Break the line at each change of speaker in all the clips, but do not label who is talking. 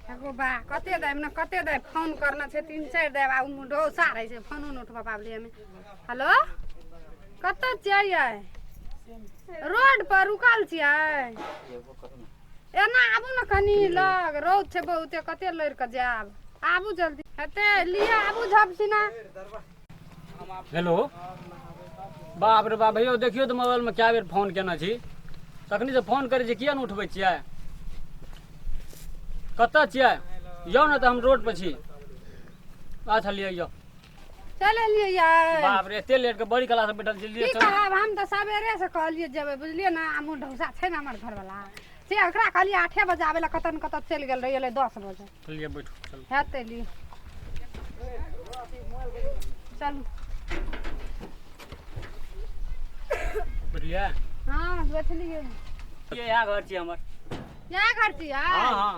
एगो बा कते देब न कते देब फोन करना छै 3-4 देब आ मुंडो सारै छै फोन न उठबा पाबलिए में। हेलो कत छियै? रोड पर रुकल छियै? एना आबू न कनी लग रौद छै बहुते कते लड़ के जाब। आबू जल्दी हेते लिए आबू झपसिना।
हेलो बाप रे बाप भैया देखियो तो मोबाइल में क्या बेर फोन केना छी तखनी से फोन करे छी किया न उठबै छियै? कतऽ छियै? यौ न तऽ हम रोड पर छी। अच्छा लियो यौ
चल एलिए यार।
बाप रे एते लेट के बड़ी कला से बैठल छी।
की कहब हम तऽ सवेरे से कहलिए जेबै बुझलिए ना। आ मुंह ढौसा छै ना हमर घर वाला से ओकरा कहलिए 8 बजे आबै ला कतन कत चल गेल रही एले 10 बजे।
चलिए बैठो चलो
हेते ली चलू।
बैठिए।
हां बैठलिए।
ये यहाँ घर छी हमर।
यहाँ घर छी यार?
हां हां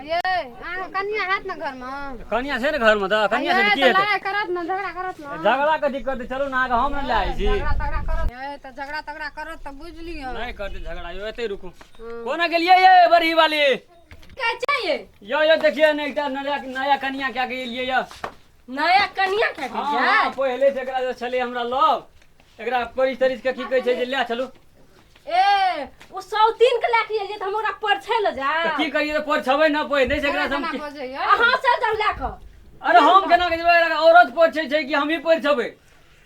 ये आ कन्या हैत ना घर में?
कन्या छै ने घर में त कन्या से की हेतै?
लड़ाई करत ना झगड़ा करत ना।
झगड़ा कथी करते चलू ना आगे हम न ले आई छी।
झगड़ा तगड़ा करत ए त झगड़ा तगड़ा करत त बुझ लियो।
नहीं करते झगड़ा यो एते रुकू। कोना गेलिए ये बड़ी वाली?
क्या चाहिए?
यो देखिए ने एकटा नया कन्या क्या गेलिए ये।
नया कन्या क्या
हां पहले से एकरा जे छले हमरा लव एकरा परिस तरिस के की कहै छै जे ले चलू।
ए वो 103 के लेके एलिए त हमरा परछे ल जा।
त की करिए त पर छबे न पय नै से एकरा हम
हां चल जाऊ लेके।
अरे हम केना के जेबै औरत पर छै कि हम ही पर छबे?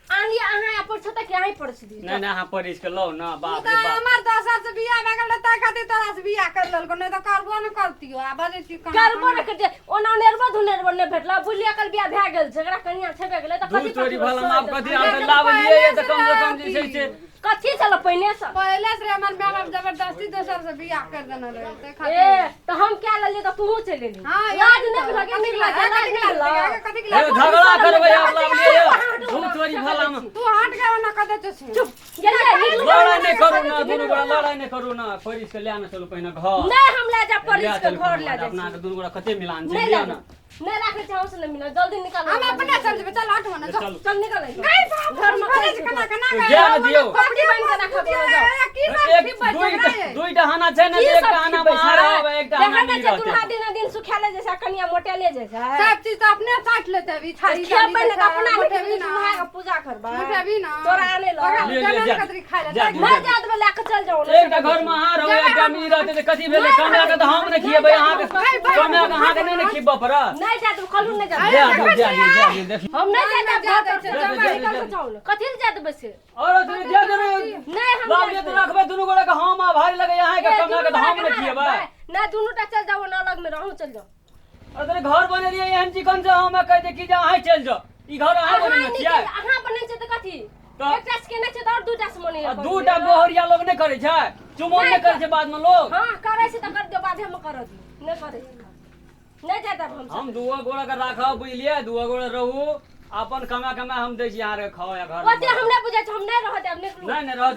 आनी अहाँ पर छ त के ही पर छी।
नहीं नहीं हां परिस के लव ना बाप रे
त
बाप।
हमर 10 साल से बियाह भ गेल त खातिर तोरा से बियाह कर ललको नै त करबो न करतियो। आ बजे छी
करबो न करते ओना नेरबो धुनेरबो ने भेटला बुलिया कल बियाह भ गेल छै एकरा कन्या छेबे गेले त
दू चोरी भला माफ कथी आके लावलिए ये त कम से कम जे छै
कथी चलो पहिने से
पहले से हमर मां बाप जबरदस्ती दोसर से बियाह कर देना रहे ते
ए
खातिर।
तो हम क्या ले त तू चले ली।
हां
याद नहीं लगे निकला
कथी के
झगड़ा करबै आप लावलिए ये दू चोरी भला में।
तू हट गए ना कदे तो
चुप गेले
लड़ाई नहीं करू ना दुनू गोड़ा लड़ाई नहीं करू ना परिस के ले ना चलू पहिने घर।
नहीं हम ले जा पुलिस के घर ले जा।
अपना के दुनू गोड़ा कते मिलान छै
नहीं
लियो
ले
ना।
नहीं रखे चाहो से नहीं मिला जल्दी निकाल।
हम अपने चल जेबे चल हट वना
चल
चल निकल
घर में कॉलेज कना कना
तो जा न दियो।
कपड़ी बन के रखा बोलो जाओ।
की
एक
बात
दुईटा हाना छै ना एक हाना मार होवे एक हाना नहीं
देखा
रहते।
तुम्हारा दिन दिन सुखाले जैसा कन्या मोटेले जैसा
सब चीज तो अपने काट लेते अभी थाली
खिया पहले का अपना
उठेबी ना
तुम्हारा पूजा करबा
उठेबी ना
तोरा आने लो
ले ले जा
कदरी खा ले
जा
मैं जात में लेके चल जाओ
एकटा घर में हार होवे एकटा मी रहते त कथी भेले कन्या के त हम ने खिएबै अहाँ के कन्या के अहाँ के नहीं खिएब पर।
नहीं जात खलू नहीं जात
जा देखी
हम नहीं जात निकल के जाओ कथि ले जात बसे
और तुम दे दे
नहीं हम
लालिए तो रखबे दुनू गोड़ा के हम आ भारी लगे यहाँ के कन्या के हम ने खिएबै।
ना दोनों टा चल जाओ ना अलग में रहूं चल जाओ।
और तेरे घर बनेलिए एहन चिकन से हम कह दे कि जा अहाँ चल जाओ ई घर अहाँ बनेने छियै।
अहाँ बने छै त कथि
तो
एकटा से केने छै त और दूटा से मने
दूटा बोहरिया लोग नहीं करे छै चुमन नहीं करे छै बाद में लोग।
हां करे छै त कर दे बाद हम कर दी नहीं करे नहीं जाता
हम दुआ गोड़ा के राखब बुझलिए दुआ गोड़ा रहू अपन कमा कमा हम दै छी यहाँ रे खाओ या घर में।
ओते हम नहीं बुझै छ हम नहीं रहत अब निकलू
नहीं रह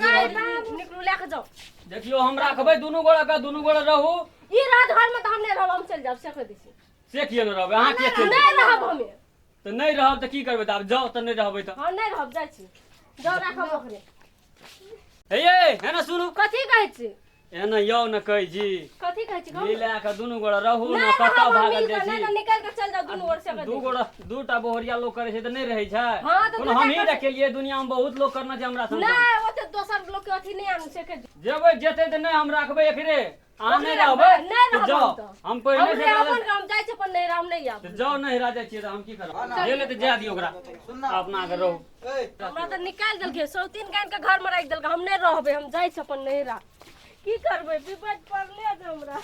निकलू लेके जाओ।
देखियो हम राखबै दुनू गोड़ा का दुनू गोड़ा रहू
ई रात घर में त हम नहीं रहब हम चल जाब से कह दै छी
से किए न रहबै अहाँ के चल
नहीं रहब हम
तो नहीं रहब त की करबै त अब जाओ त नहीं रहबै त
हां नहीं रहब जाय छी जाओ राखब ओकरे।
हे ये है ना सुनू
कथि कहै छी
एना यौ न कहै छी
कथि कहै छी
मिला के दुनू गोड़ा रहू न
नहीं
कतौ
रहब
भागल जाइ
नहीं
छी।
निकल के चल जाओ दुनू ओर से
दू गोड़ा दूटा बोहरिया लोग करे छै त नहीं रहै छै।
हां तो
कोनो हम ही रखेलिए दुनिया में बहुत लोग करना छै हमरा संग।
नहीं ओते दोसर लोग के अथि नहीं आनु से के
जेबै जेतै त नहीं हम राखबै एकरे अहाँ नहीं रहबै
नहीं
तो जाओ
रहब
हम पहले से
अपन काम जाय छै पर नहीं रहब नहीं आब
तो जाओ नहीं राजा छियै त हम की करब ले ले त जा दियो ओकरा अपना के रहू।
हमरा त निकाल देलकै 103 गान के घर में राख देलकै हम नहीं रहबै हम जाय छै अपन नहीं रह की करबै विपद पड़ले हमरा।